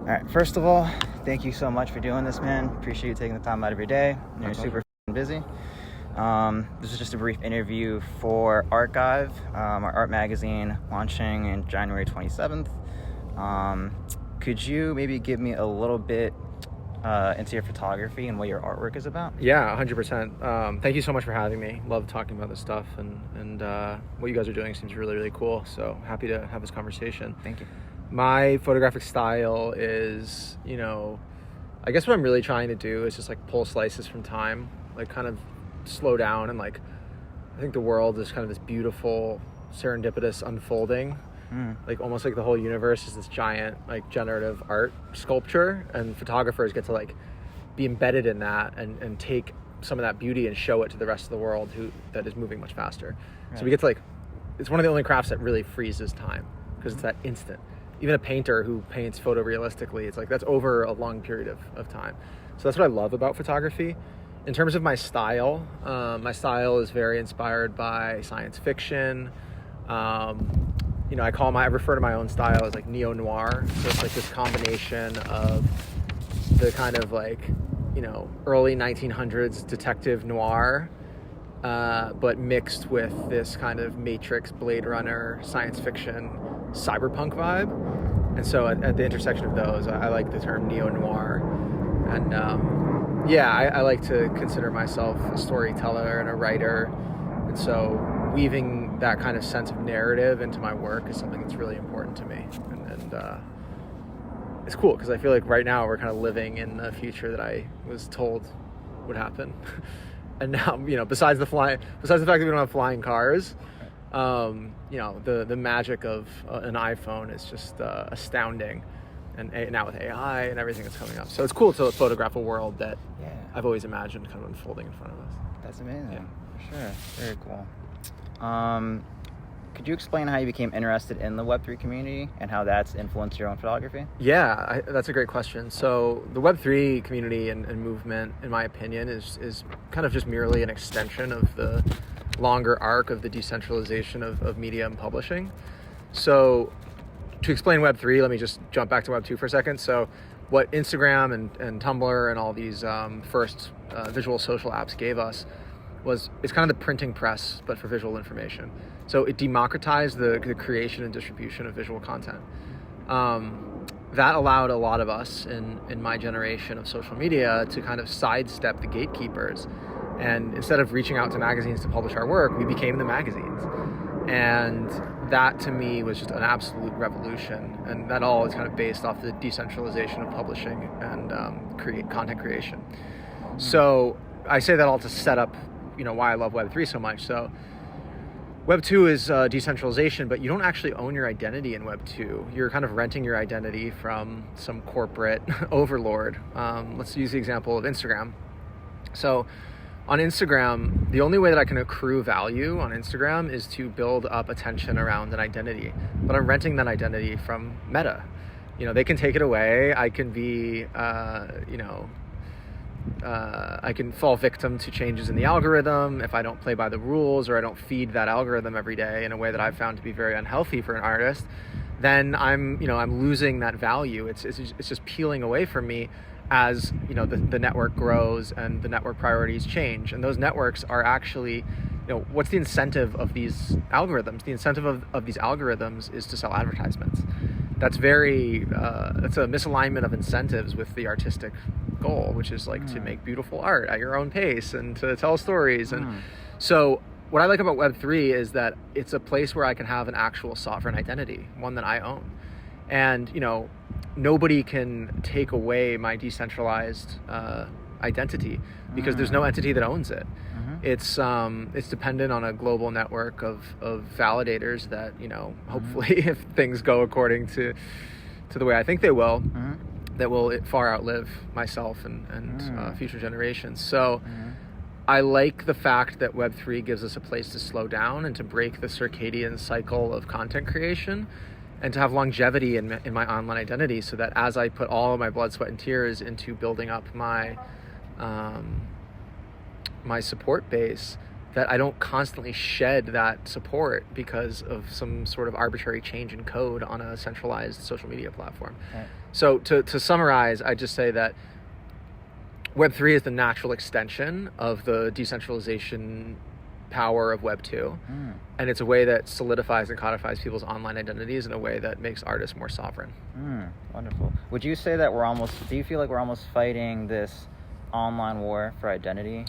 All right, first of all, thank you so much for doing this, man. Appreciate you taking the time out of your day. You're super busy. This is just a brief interview for ARCHIV, our art magazine launching in January 27th. Could you maybe give me a little bit into your photography and what your artwork is about? Yeah, 100%. Thank you so much for having me. Love talking about this stuff, and what you guys are doing seems really, really cool. So happy to have this conversation. Thank you. My photographic style is, I guess what I'm really trying to do is just like pull slices from time, like kind of slow down, and like I think the world is kind of this beautiful serendipitous unfolding. Like almost like the whole universe is this giant like generative art sculpture, and photographers get to like be embedded in that and take some of that beauty and show it to the rest of the world that is moving much faster. Right. So we get to it's one of the only crafts that really freezes time because it's that instant. Even a painter who paints photorealistically, it's like that's over a long period of time. So that's what I love about photography. In terms of my style is very inspired by science fiction. I refer to my own style as like neo-noir. So it's like this combination of the kind of early 1900s detective noir, but mixed with this kind of Matrix, Blade Runner, science fiction, cyberpunk vibe. And so at the intersection of those, I like the term neo-noir. And I like to consider myself a storyteller and a writer. And so weaving that kind of sense of narrative into my work is something that's really important to me. And it's cool because I feel like right now we're kind of living in the future that I was told would happen. And now, besides the fact that we don't have flying cars, the magic of an iPhone is just astounding. And now with AI and everything that's coming up. So it's cool to photograph a world that I've always imagined kind of unfolding in front of us. That's amazing. For sure. Very cool. Could you explain how you became interested in the Web3 community and how that's influenced your own photography? Yeah, that's a great question. So the Web3 community and movement, in my opinion, is kind of just merely an extension of the longer arc of the decentralization of media and publishing. So to explain Web3, let me just jump back to Web2 for a second. So what Instagram and Tumblr and all these first visual social apps gave us it's kind of the printing press, but for visual information. So it democratized the creation and distribution of visual content. That allowed a lot of us in my generation of social media to kind of sidestep the gatekeepers. And instead of reaching out to magazines to publish our work, we became the magazines. And that to me was just an absolute revolution. And that all is kind of based off the decentralization of publishing and content creation. So I say that all to set up why I love Web3 so much. So Web 2 is decentralization, but you don't actually own your identity in Web 2. You're kind of renting your identity from some corporate overlord. Let's use the example of Instagram. So on Instagram, the only way that I can accrue value on Instagram is to build up attention around an identity. But I'm renting that identity from Meta. They can take it away. I can be, I can fall victim to changes in the algorithm if I don't play by the rules or I don't feed that algorithm every day in a way that I've found to be very unhealthy for an artist. Then I'm losing that value. It's just peeling away from me as the network grows and the network priorities change. And those networks are actually, what's the incentive of these algorithms? The incentive of these algorithms is to sell advertisements. That's that's a misalignment of incentives with the artistic goal, which is to make beautiful art at your own pace and to tell stories. And so what I like about Web3 is that it's a place where I can have an actual sovereign identity, one that I own. And, nobody can take away my decentralized identity because there's no entity that owns it. It's dependent on a global network of validators that, hopefully if things go according to the way I think they will, that will far outlive myself and future generations. So I like the fact that Web3 gives us a place to slow down and to break the circadian cycle of content creation and to have longevity in my online identity, so that as I put all of my blood, sweat, and tears into building up my my support base, that I don't constantly shed that support because of some sort of arbitrary change in code on a centralized social media platform. Right. So to summarize, I just say that Web3 is the natural extension of the decentralization power of Web 2. And it's a way that solidifies and codifies people's online identities in a way that makes artists more sovereign. Wonderful. Would you say that do you feel like we're almost fighting this online war for identity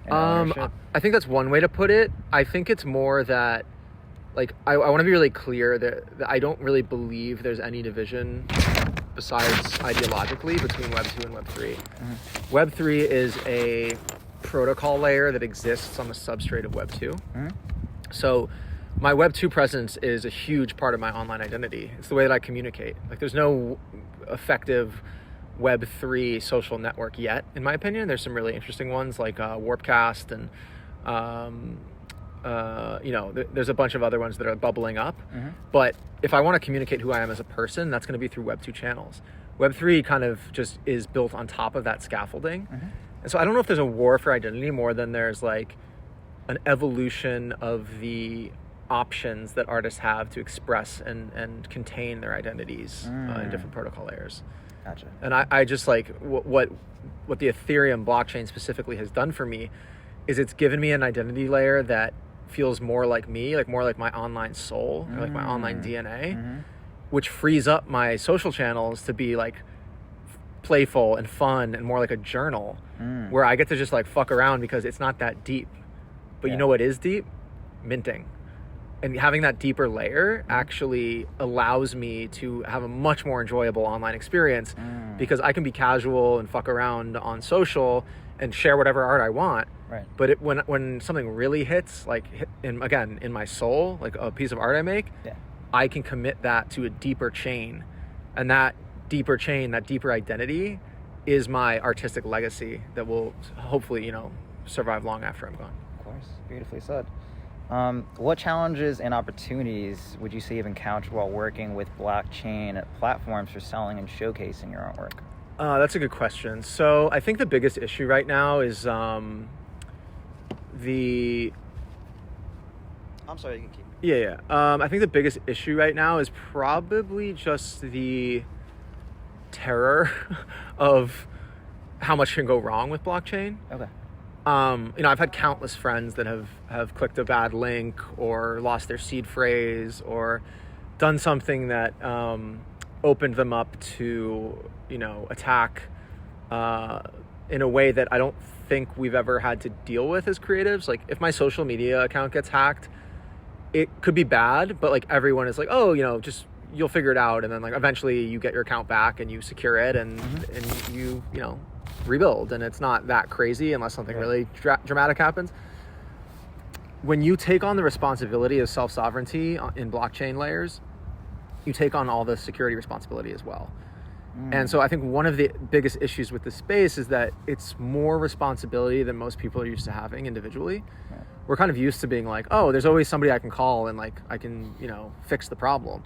and ownership? I think that's one way to put it. I think it's more that, like, I want to be really clear that I don't really believe there's any division besides ideologically between Web 2 and Web 3. Web 3 is a protocol layer that exists on the substrate of Web 2. So my Web 2 presence is a huge part of my online identity. It's the way that I communicate. Like, there's no effective Web 3 social network yet, in my opinion. There's some really interesting ones like Warpcast and there's a bunch of other ones that are bubbling up. But if I want to communicate who I am as a person, that's going to be through Web 2 channels. Web 3 kind of just is built on top of that scaffolding. And so I don't know if there's a war for identity more than there's like an evolution of the options that artists have to express and contain their identities in different protocol layers. Gotcha. And I just like what the Ethereum blockchain specifically has done for me is it's given me an identity layer that feels more like me, like more like my online soul, or like my online DNA, which frees up my social channels to be like playful and fun and more like a journal where I get to just like fuck around because it's not that deep. But you know what is deep? Minting. And having that deeper layer actually allows me to have a much more enjoyable online experience because I can be casual and fuck around on social and share whatever art I want. Right. But when something really hits, like in my soul, like a piece of art I make, I can commit that to a deeper chain. And that deeper chain, that deeper identity is my artistic legacy that will hopefully, survive long after I'm gone. Of course. Beautifully said. What challenges and opportunities would you say you've encountered while working with blockchain platforms for selling and showcasing your artwork? That's a good question. So I think the biggest issue right now is I'm sorry, you can keep. Yeah. I think the biggest issue right now is probably just the terror of how much can go wrong with blockchain. Okay. I've had countless friends that have clicked a bad link or lost their seed phrase or done something that opened them up to, attack in a way that I don't think we've ever had to deal with as creatives. Like, if my social media account gets hacked, it could be bad, but like everyone is like, oh, just you'll figure it out, and then like eventually you get your account back and you secure it and you rebuild, and it's not that crazy unless something really dramatic happens. When you take on the responsibility of self-sovereignty in blockchain layers, you take on all the security responsibility as well. And so I think one of the biggest issues with this space is that it's more responsibility than most people are used to having individually. We're kind of used to being like, oh, there's always somebody I can call and like I can, fix the problem.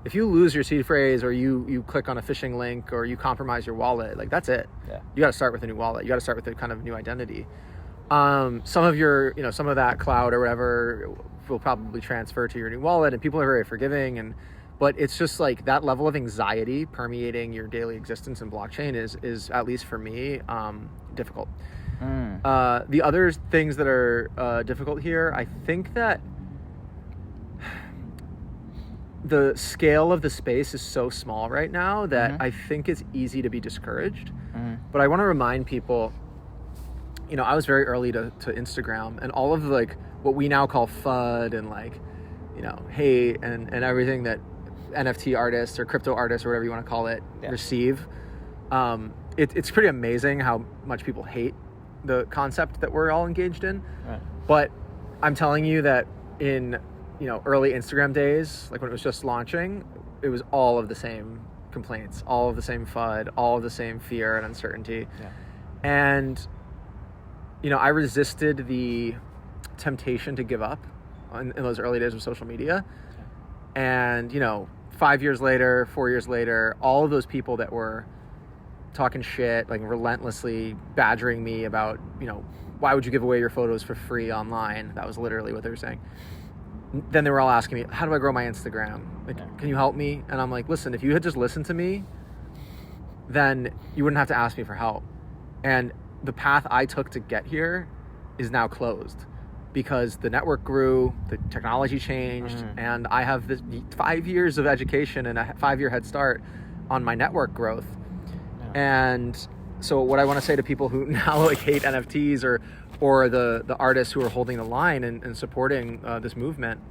If you lose your seed phrase or you click on a phishing link or you compromise your wallet, like that's it. You got to start with a new wallet. You got to start with a kind of new identity. Some of your, some of that cloud or whatever will probably transfer to your new wallet, and people are very forgiving. But it's just like that level of anxiety permeating your daily existence in blockchain is at least for me, difficult. The other things that are difficult here, I think that the scale of the space is so small right now that I think it's easy to be discouraged. But I want to remind people, I was very early to Instagram, and all of like what we now call FUD and like, hate and everything that NFT artists or crypto artists or whatever you want to call it receive. It's pretty amazing how much people hate the concept that we're all engaged in. But I'm telling you that in early Instagram days, like when it was just launching, it was all of the same complaints, all of the same FUD, all of the same fear and uncertainty. And I resisted the temptation to give up in those early days of social media. And 5 years later, 4 years later, all of those people that were talking shit, like relentlessly badgering me about, why would you give away your photos for free online? That was literally what they were saying. Then they were all asking me, how do I grow my Instagram? Like, can you help me? And I'm like, listen, if you had just listened to me then you wouldn't have to ask me for help. And the path I took to get here is now closed because the network grew, the technology changed, and I have this 5 years of education and a 5-year head start on my network growth. And so what I want to say to people who now like hate NFTs or the artists who are holding the line and supporting this movement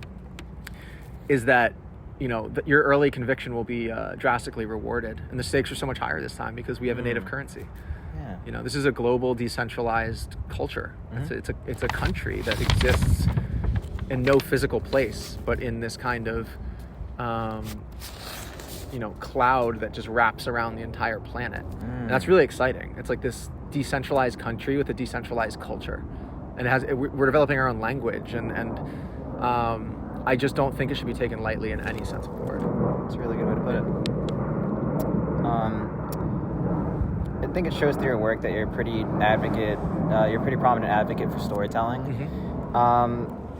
is that, you know, your early conviction will be drastically rewarded, and the stakes are so much higher this time because we have a native currency. Yeah. You know, this is a global decentralized culture. It's a country that exists in no physical place, but in this kind of you know, cloud that just wraps around the entire planet. And that's really exciting. It's like this decentralized country with a decentralized culture, and we're developing our own language, and I just don't think it should be taken lightly in any sense of the word. That's a really good way to put it. I think it shows through your work that you're a pretty prominent advocate for storytelling.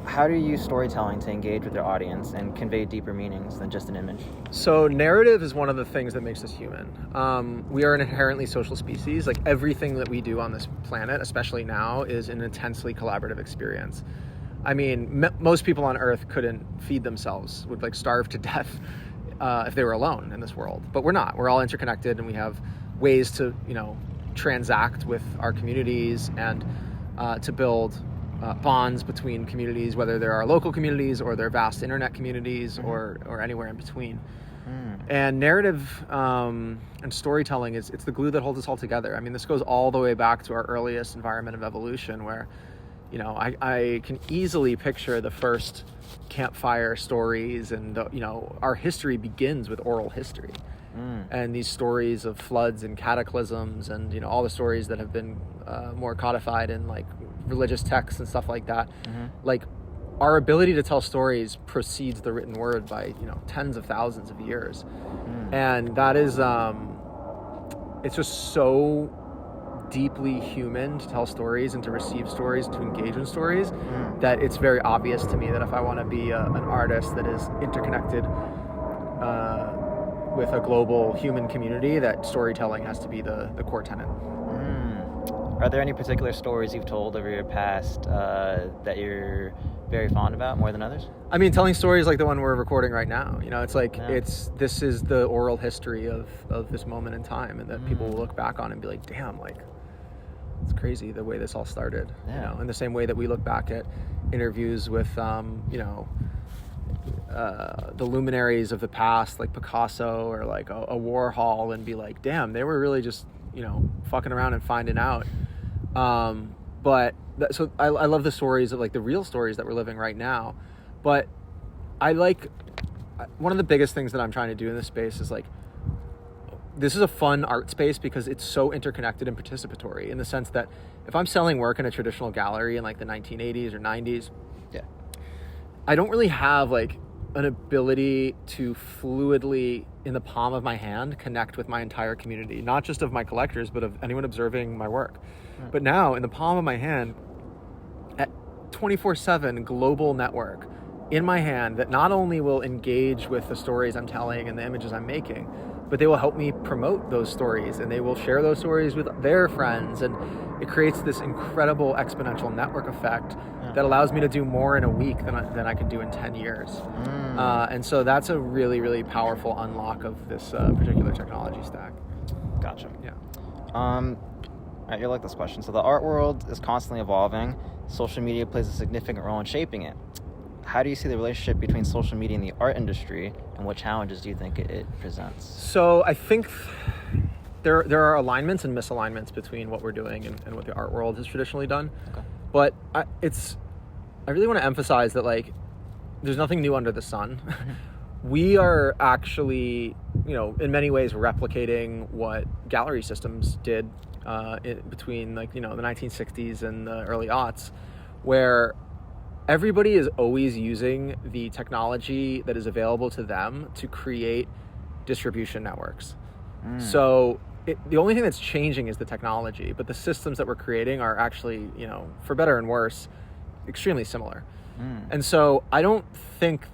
How do you use storytelling to engage with your audience and convey deeper meanings than just an image? So narrative is one of the things that makes us human. We are an inherently social species. Like everything that we do on this planet, especially now, is an intensely collaborative experience. I mean, most people on Earth couldn't feed themselves, would like starve to death if they were alone in this world. But we're not. We're all interconnected, and we have ways to, you know, transact with our communities and to build bonds between communities, whether there are local communities or they're vast internet communities or anywhere in between. And narrative and storytelling it's the glue that holds us all together. I mean, this goes all the way back to our earliest environment of evolution, where, you know, I can easily picture the first campfire stories, and you know, our history begins with oral history. And these stories of floods and cataclysms, and, you know, all the stories that have been more codified in like religious texts and stuff like that. Like, our ability to tell stories precedes the written word by, you know, tens of thousands of years. And that is it's just so deeply human to tell stories and to receive stories and to engage in stories that it's very obvious to me that if I want to be an artist that is interconnected with a global human community, that storytelling has to be the core tenet. Are there any particular stories you've told over your past that you're very fond about more than others? I mean, telling stories like the one we're recording right now, you know, it's like, this is the oral history of this moment in time, and that people will look back on and be like, damn, like, it's crazy the way this all started. You know, in the same way that we look back at interviews with, you know, the luminaries of the past, like Picasso or like a Warhol, and be like, damn, they were really just, you know, fucking around and finding out. So I love the stories of like the real stories that we're living right now. But I like, one of the biggest things that I'm trying to do in this space is like, this is a fun art space because it's so interconnected and participatory, in the sense that if I'm selling work in a traditional gallery in like the 1980s or 90s, I don't really have like an ability to fluidly, in the palm of my hand, connect with my entire community, not just of my collectors, but of anyone observing my work. But now, in the palm of my hand, at 24/7 global network in my hand, that not only will engage with the stories I'm telling and the images I'm making, but they will help me promote those stories, and they will share those stories with their friends, and it creates this incredible exponential network effect that allows me to do more in a week than I could do in 10 years. And so that's a really, really powerful unlock of this particular technology stack. Gotcha. Yeah. All right, you like this question. So the art world is constantly evolving. Social media plays a significant role in shaping it. How do you see the relationship between social media and the art industry, and what challenges do you think it presents? So I think there are alignments and misalignments between what we're doing and what the art world has traditionally done. Okay. But I really want to emphasize that, like, there's nothing new under the sun. We are actually, you know, in many ways replicating what gallery systems did between, like, you know, the 1960s and the early aughts, where everybody is always using the technology that is available to them to create distribution networks. So the only thing that's changing is the technology, but the systems that we're creating are actually, you know, for better and worse, extremely similar. And so I don't think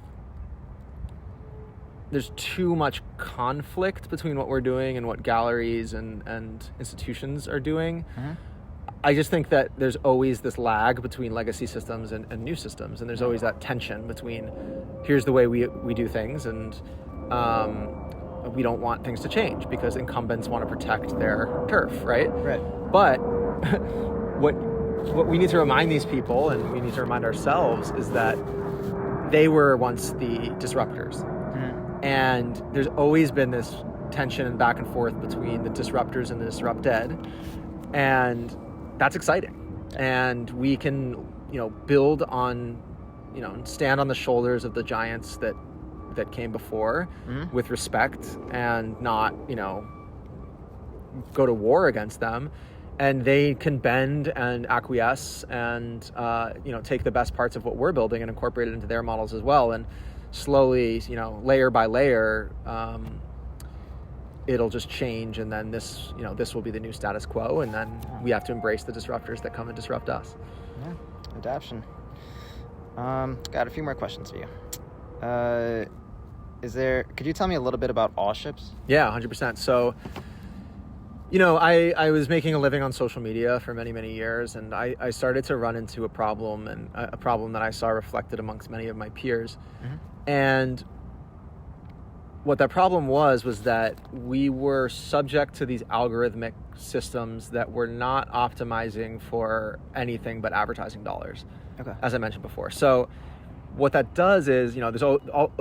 there's too much conflict between what we're doing and what galleries and institutions are doing. I just think that there's always this lag between legacy systems and new systems, and there's always that tension between here's the way we do things, and we don't want things to change because incumbents want to protect their turf, right? Right. But what we need to remind these people, and we need to remind ourselves, is that they were once the disruptors. And there's always been this tension and back and forth between the disruptors and the disrupted. And that's exciting. And we can, build on, stand on the shoulders of the giants that came before with respect and not, go to war against them. And they can bend and acquiesce and, take the best parts of what we're building and incorporate it into their models as well. And slowly, layer by layer, it'll just change, and then this will be the new status quo, and then we have to embrace the disruptors that come and disrupt us. Yeah, adaption. Got a few more questions for you. Could you tell me a little bit about ALLSHIPS? Yeah, 100%. So, I was making a living on social media for many, many years, and I started to run into a problem, and a problem that I saw reflected amongst many of my peers. And what that problem was that we were subject to these algorithmic systems that were not optimizing for anything but advertising dollars, as I mentioned before. So what that does is, there's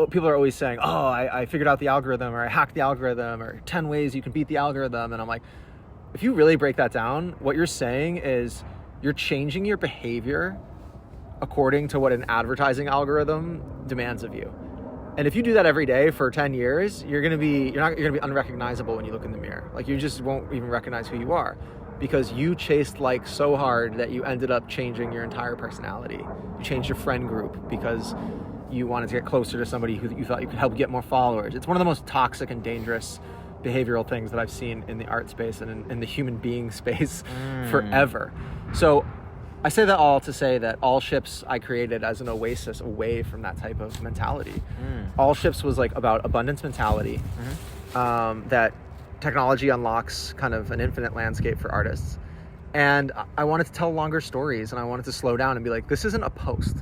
people are always saying, oh, I figured out the algorithm, or I hacked the algorithm, or 10 ways you can beat the algorithm. And I'm like, if you really break that down, what you're saying is you're changing your behavior according to what an advertising algorithm demands of you. And if you do that every day for 10 years, you're gonna be unrecognizable when you look in the mirror. Like, you just won't even recognize who you are, because you chased like so hard that you ended up changing your entire personality. You changed your friend group because you wanted to get closer to somebody who you thought you could help get more followers. It's one of the most toxic and dangerous behavioral things that I've seen in the art space and in the human being space forever. So I say that all to say that ALLSHIPS I created as an oasis away from that type of mentality. ALLSHIPS was like about abundance mentality, that technology unlocks kind of an infinite landscape for artists. And I wanted to tell longer stories, and I wanted to slow down and be like, this isn't a post.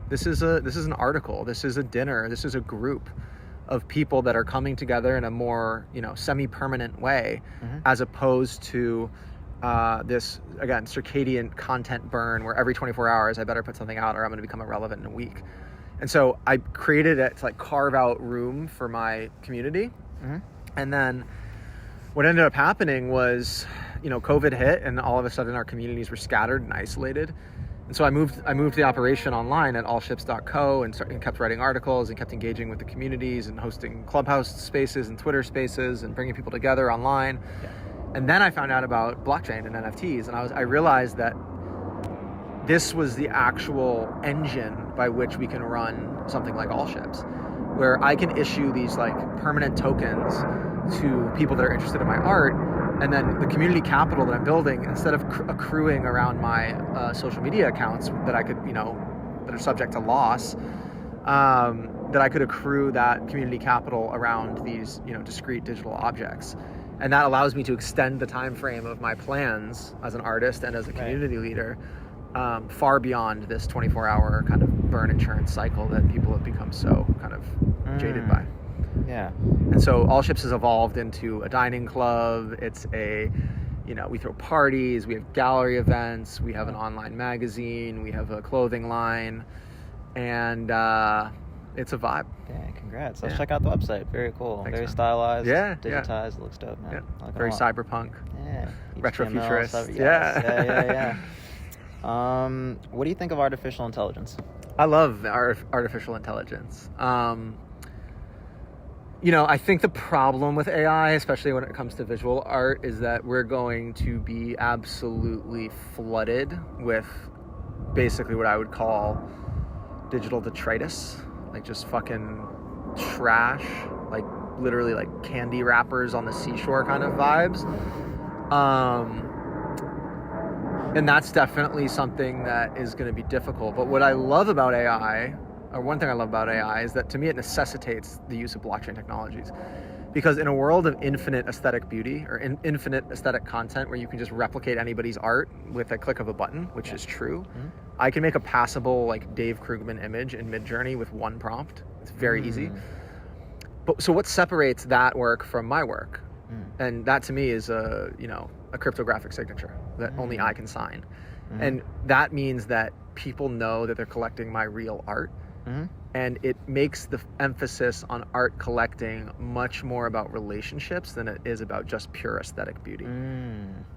This is an article. This is a dinner. This is a group of people that are coming together in a more, semi-permanent way, as opposed to this, again, circadian content burn where every 24 hours I better put something out or I'm going to become irrelevant in a week. And so I created it to like carve out room for my community. And then what ended up happening was, COVID hit, and all of a sudden our communities were scattered and isolated. And so I moved the operation online at allships.co and kept writing articles and kept engaging with the communities and hosting Clubhouse spaces and Twitter spaces and bringing people together online. And then I found out about blockchain and NFTs, and I realized that this was the actual engine by which we can run something like ALLSHIPS, where I can issue these like permanent tokens to people that are interested in my art, and then the community capital that I'm building, instead of accruing around my social media accounts that I could, that are subject to loss, that I could accrue that community capital around these, discrete digital objects. And that allows me to extend the time frame of my plans as an artist and as a community leader far beyond this 24-hour kind of burn insurance cycle that people have become so kind of jaded by. Yeah. And so ALLSHIPS has evolved into a dining club. It's we throw parties, we have gallery events, we have an online magazine, we have a clothing line, and it's a vibe. Yeah, congrats. Let's check out the website. Very cool. Thanks, very stylized. Yeah. Digitized. It looks dope, man. Yeah. Very cyberpunk. Yeah. Retrofuturist. Yeah. What do you think of artificial intelligence? I love artificial intelligence. I think the problem with AI, especially when it comes to visual art, is that we're going to be absolutely flooded with basically what I would call digital detritus, like just fucking trash, like literally like candy wrappers on the seashore kind of vibes. And that's definitely something that is going to be difficult. But what I love about AI or one thing I love about AI is that to me it necessitates the use of blockchain technologies. Because in a world of infinite aesthetic beauty or infinite aesthetic content where you can just replicate anybody's art with a click of a button, which is true, I can make a passable like Dave Krugman image in Midjourney with one prompt. It's very easy. But so what separates that work from my work? And that to me is a cryptographic signature that only I can sign. And that means that people know that they're collecting my real art. And it makes the emphasis on art collecting much more about relationships than it is about just pure aesthetic beauty.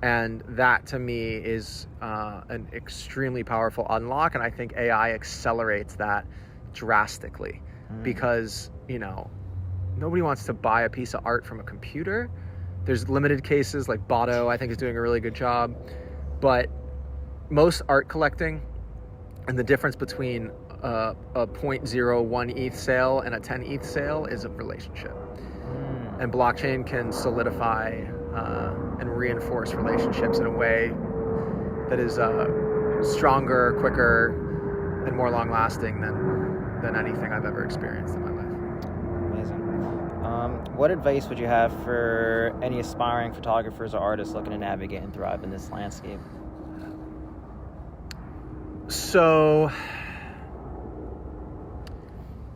And that to me is an extremely powerful unlock. And I think AI accelerates that drastically because, nobody wants to buy a piece of art from a computer. There's limited cases like Botto, I think, is doing a really good job. But most art collecting and the difference between a 0.01 ETH sale and a 10 ETH sale is a relationship. And blockchain can solidify and reinforce relationships in a way that is stronger, quicker, and more long-lasting than anything I've ever experienced in my life. Amazing. What advice would you have for any aspiring photographers or artists looking to navigate and thrive in this landscape? So,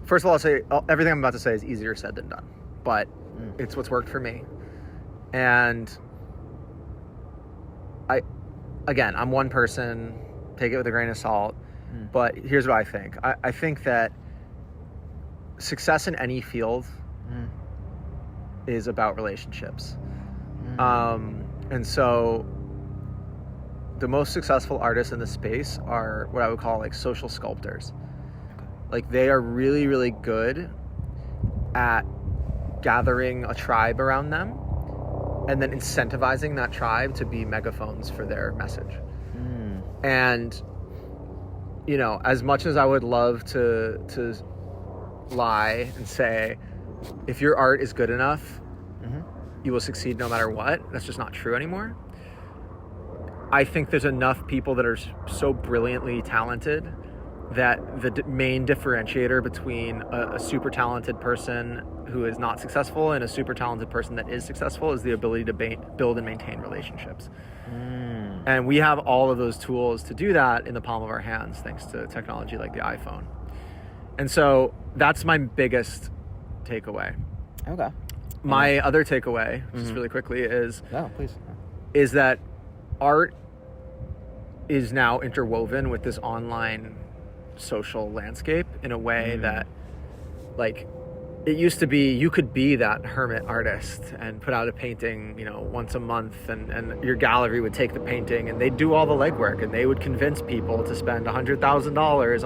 first of all, I'll say everything I'm about to say is easier said than done, but it's what's worked for me. And I'm one person, take it with a grain of salt, but here's what I think. I think that success in any field is about relationships. And so the most successful artists in the space are what I would call like social sculptors. Like they are really, really good at gathering a tribe around them and then incentivizing that tribe to be megaphones for their message. And, as much as I would love to lie and say, if your art is good enough, you will succeed no matter what, that's just not true anymore. I think there's enough people that are so brilliantly talented that the main differentiator between a super talented person who is not successful and a super talented person that is successful is the ability to build and maintain relationships. And we have all of those tools to do that in the palm of our hands, thanks to technology like the iPhone. And so that's my biggest takeaway. Okay. My other takeaway, just really quickly, is please. Is that art is now interwoven with this online social landscape in a way that, like, it used to be you could be that hermit artist and put out a painting, once a month, and your gallery would take the painting and they'd do all the legwork and they would convince people to spend $100,000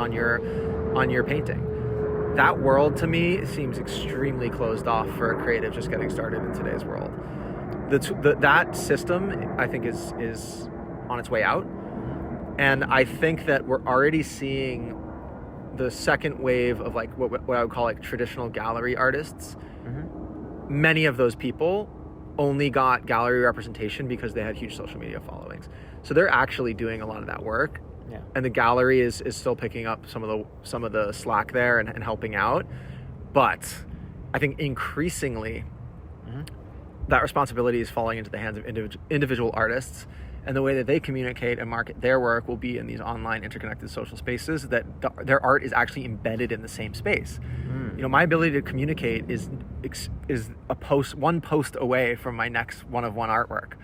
on your painting. That world to me seems extremely closed off for a creative just getting started in today's world. That system, I think, is on its way out. And I think that we're already seeing the second wave of like what I would call like traditional gallery artists. Many of those people only got gallery representation because they had huge social media followings. So they're actually doing a lot of that work. And the gallery is still picking up some of the slack there and helping out. But I think increasingly that responsibility is falling into the hands of individual artists, and the way that they communicate and market their work will be in these online interconnected social spaces that their art is actually embedded in the same space. My ability to communicate is one post away from my next one-of-one artwork.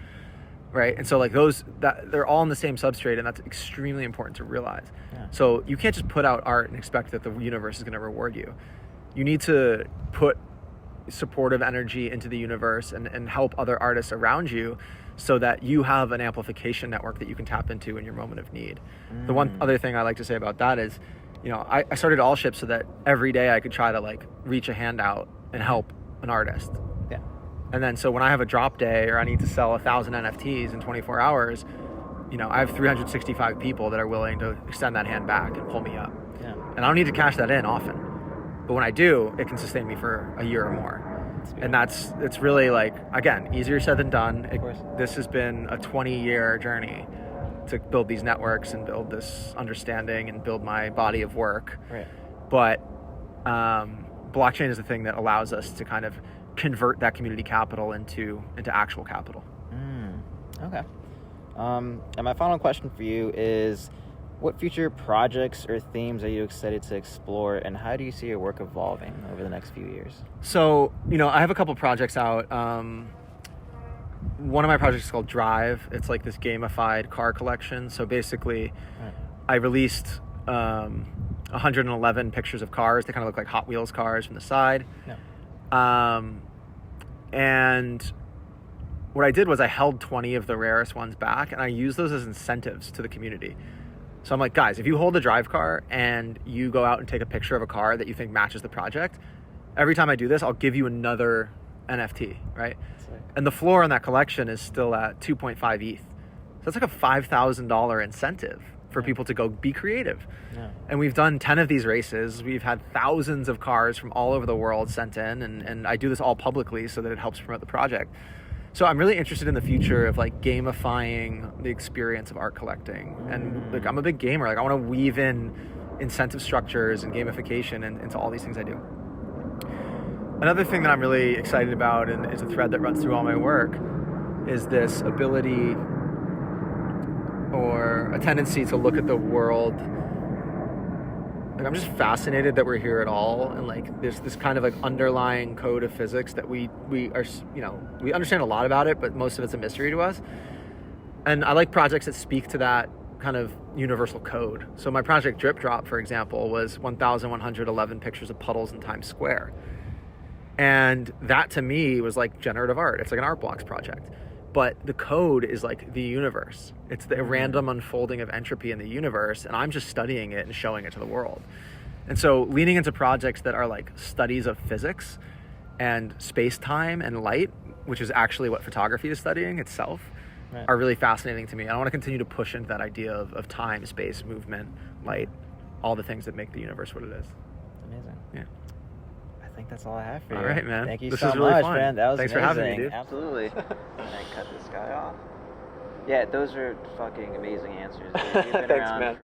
Right. And so like they're all on the same substrate, and that's extremely important to realize. So you can't just put out art and expect that the universe is going to reward you. You need to put supportive energy into the universe and help other artists around you so that you have an amplification network that you can tap into in your moment of need. The one other thing I like to say about that is, I started ALLSHIPS so that every day I could try to like reach a hand out and help an artist. And then so when I have a drop day or I need to sell 1,000 NFTs in 24 hours, I have 365 people that are willing to extend that hand back and pull me up. And I don't need to cash that in often. But when I do, it can sustain me for a year or more. And it's really like, again, easier said than done. This has been a 20-year journey to build these networks and build this understanding and build my body of work. But blockchain is the thing that allows us to kind of convert that community capital into actual capital. Okay. And my final question for you is, what future projects or themes are you excited to explore, and how do you see your work evolving over the next few years? So, I have a couple projects out. One of my projects is called Drive. It's like this gamified car collection. So basically, I released 111 pictures of cars. They kind of look like Hot Wheels cars from the side. And what I did was I held 20 of the rarest ones back, and I used those as incentives to the community. So I'm like, guys, if you hold a Drive car and you go out and take a picture of a car that you think matches the project, every time I do this, I'll give you another NFT, right? And the floor on that collection is still at 2.5 ETH. So that's like a $5,000 incentive for people to go be creative. And we've done 10 of these races. We've had thousands of cars from all over the world sent in, and I do this all publicly so that it helps promote the project. So I'm really interested in the future of like gamifying the experience of art collecting. And like, I'm a big gamer. Like, I want to weave in incentive structures and gamification into all these things I do. Another thing that I'm really excited about, and is a thread that runs through all my work, is this ability or a tendency to look at the world. Like, I'm just fascinated that we're here at all, and like there's this kind of like underlying code of physics that we are, we understand a lot about it, but most of it's a mystery to us. And I like projects that speak to that kind of universal code. So my project Drip Drop, for example, was 1,111 pictures of puddles in Times Square. And that to me was like generative art. It's like an art blocks project. But the code is like the universe. It's the random unfolding of entropy in the universe, and I'm just studying it and showing it to the world. And so leaning into projects that are like studies of physics and space-time and light, which is actually what photography is studying itself, are really fascinating to me. And I want to continue to push into that idea of time, space, movement, light, all the things that make the universe what it is. Amazing. Yeah. I think that's all I have for you. All right, man. Thank you This so was really much, fun. man. That was Thanks amazing. for having me, dude. Absolutely. Can I cut this guy off? Yeah, those are fucking amazing answers, dude. You've been Thanks, around man.